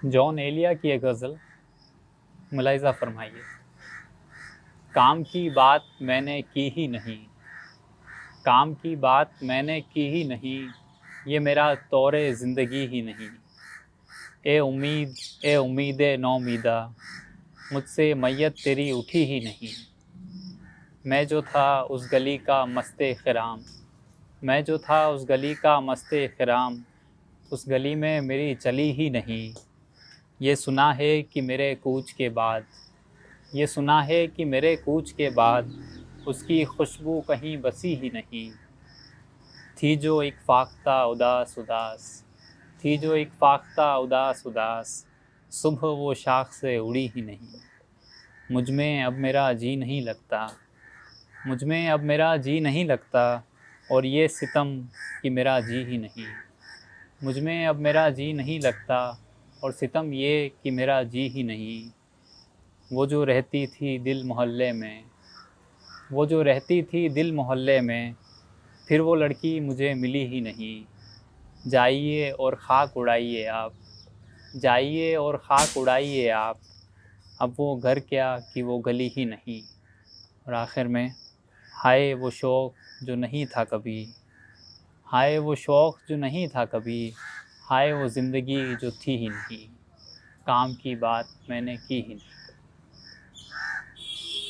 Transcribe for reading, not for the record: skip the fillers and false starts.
John Elia की एक गज़ल मुलाहिज़ा फरमाइए। काम की बात मैंने की ही नहीं, काम की बात मैंने की ही नहीं, ये मेरा तौरे ज़िंदगी ही नहीं। ए उम्मीद, ए उम्मीद नौमीदा, मुझसे मैयत तेरी उठी ही नहीं। मैं जो था उस गली का मस्ते ख़िराम, मैं जो था उस गली का मस्ते ख़िराम, उस गली में मेरी चली ही नहीं। ये सुना है कि मेरे कूच के बाद, ये सुना है कि मेरे कूच के बाद उसकी खुशबू कहीं बसी ही नहीं। थी जो एक फाख्ता उदास उदास, थी जो एक फाख्ता उदास उदास, सुबह वो शाख से उड़ी ही नहीं। मुझ में अब मेरा जी नहीं लगता, मुझ में अब मेरा जी नहीं लगता, और ये सितम कि मेरा जी ही नहीं। मुझ में अब मेरा जी नहीं लगता, और सितम ये कि मेरा जी ही नहीं। वो जो रहती थी दिल मोहल्ले में, वो जो रहती थी दिल मोहल्ले में, फिर वो लड़की मुझे मिली ही नहीं। जाइए और ख़ाक उड़ाइए आप, जाइए और ख़ाक उड़ाइए आप, अब वो घर क्या कि वो गली ही नहीं। और आखिर में, हाय वो शौक़ जो नहीं था कभी, हाय वो शौक़ जो नहीं था कभी, हाय वो ज़िंदगी जो थी ही नहीं। काम की बात मैंने की ही नहीं।